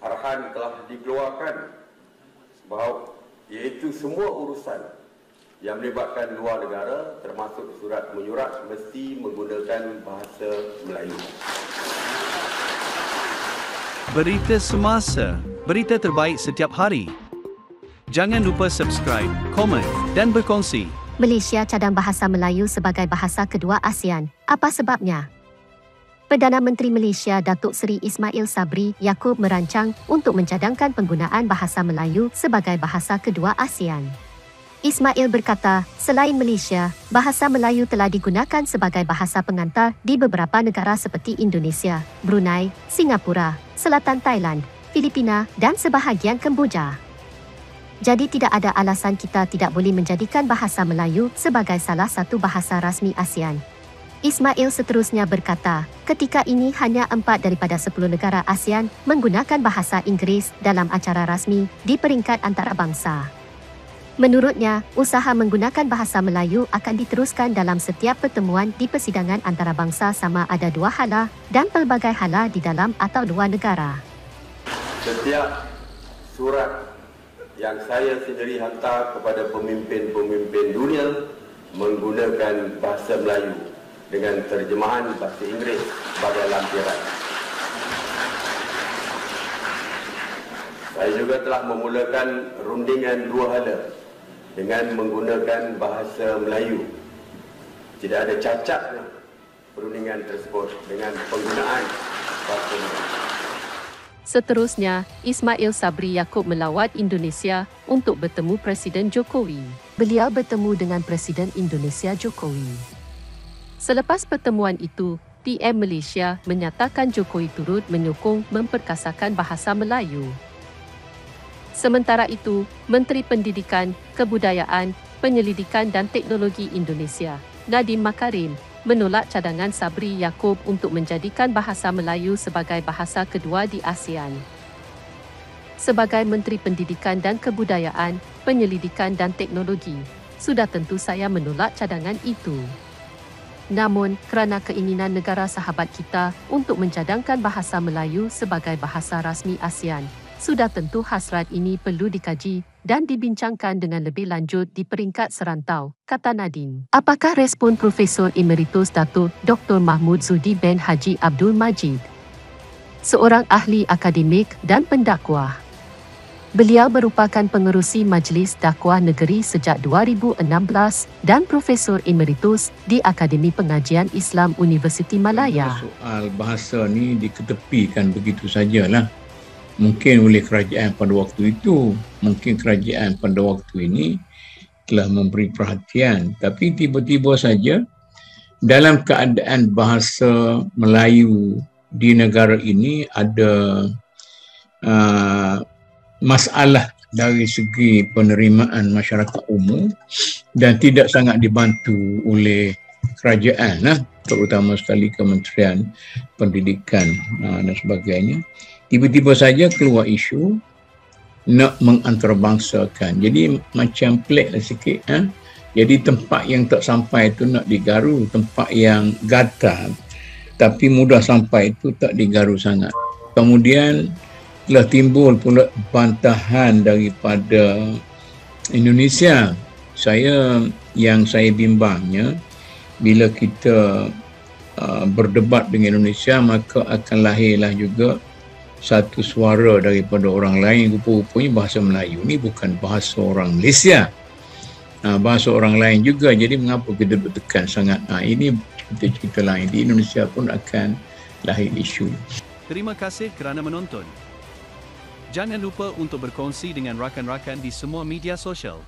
arahan telah dikeluarkan bahawa iaitu semua urusan yang melibatkan luar negara termasuk surat menyurat mesti menggunakan bahasa Melayu. Berita semasa, berita terbaik setiap hari. Jangan lupa subscribe, komen dan berkongsi. Malaysia cadang bahasa Melayu sebagai bahasa kedua ASEAN. Apa sebabnya? Perdana Menteri Malaysia Datuk Seri Ismail Sabri Yaakob merancang untuk mencadangkan penggunaan bahasa Melayu sebagai bahasa kedua ASEAN. Ismail berkata, selain Malaysia, bahasa Melayu telah digunakan sebagai bahasa pengantar di beberapa negara seperti Indonesia, Brunei, Singapura, Selatan Thailand, Filipina dan sebahagian Kemboja. Jadi tidak ada alasan kita tidak boleh menjadikan bahasa Melayu sebagai salah satu bahasa rasmi ASEAN. Ismail seterusnya berkata, ketika ini hanya 4 daripada 10 negara ASEAN menggunakan bahasa Inggeris dalam acara rasmi di peringkat antarabangsa. Menurutnya, usaha menggunakan bahasa Melayu akan diteruskan dalam setiap pertemuan di persidangan antarabangsa sama ada 2 hala dan pelbagai hala di dalam atau luar negara. Setiap surat yang saya sendiri hantar kepada pemimpin-pemimpin dunia menggunakan bahasa Melayu dengan terjemahan bahasa Inggeris sebagai lampiran. Saya juga telah memulakan rundingan 2 hala dengan menggunakan bahasa Melayu. Tidak ada cacatnya perundingan tersebut dengan penggunaan bahasa Melayu. Seterusnya, Ismail Sabri Yaakob melawat Indonesia untuk bertemu Presiden Jokowi. Beliau bertemu dengan Presiden Indonesia Jokowi. Selepas pertemuan itu, PM Malaysia menyatakan Jokowi turut menyokong memperkasakan bahasa Melayu. Sementara itu, Menteri Pendidikan, Kebudayaan, Penyelidikan dan Teknologi Indonesia, Nadiem Makarim, menolak cadangan Sabri Yaakob untuk menjadikan bahasa Melayu sebagai bahasa kedua di ASEAN. Sebagai Menteri Pendidikan dan Kebudayaan, Penyelidikan dan Teknologi, sudah tentu saya menolak cadangan itu. Namun, kerana keinginan negara sahabat kita untuk mencadangkan bahasa Melayu sebagai bahasa rasmi ASEAN, sudah tentu hasrat ini perlu dikaji dan dibincangkan dengan lebih lanjut di peringkat serantau, kata Nadiem. Apakah respon Profesor Emeritus Datuk Dr. Mahmud Zudi bin Haji Abdul Majid, seorang ahli akademik dan pendakwah? Beliau merupakan pengerusi Majlis Dakwah Negeri sejak 2016 dan Profesor Emeritus di Akademi Pengajian Islam Universiti Malaya. Soal bahasa ni diketepikan begitu sajalah. Mungkin oleh kerajaan pada waktu itu, mungkin kerajaan pada waktu ini telah memberi perhatian. Tapi tiba-tiba saja dalam keadaan bahasa Melayu di negara ini ada masalah dari segi penerimaan masyarakat umum dan tidak sangat dibantu oleh kerajaan, terutama sekali Kementerian Pendidikan dan sebagainya. Tiba-tiba saja keluar isu nak mengantarabangsakan. Jadi macam pelik lah sikit. Jadi tempat yang tak sampai itu nak digaru. Tempat yang gatal tapi mudah sampai itu tak digaru sangat. Kemudian telah timbul pula bantahan daripada Indonesia. Yang saya bimbangnya, bila kita berdebat dengan Indonesia, maka akan lahirlah juga satu suara daripada orang lain. Rupa-rupanya bahasa Melayu ni bukan bahasa orang Malaysia, bahasa orang lain juga. Jadi mengapa kita bertekan sangat? Ini cerita lain. Di Indonesia pun akan lahir isu. Terima kasih kerana menonton. Jangan lupa untuk berkongsi dengan rakan-rakan di semua media sosial.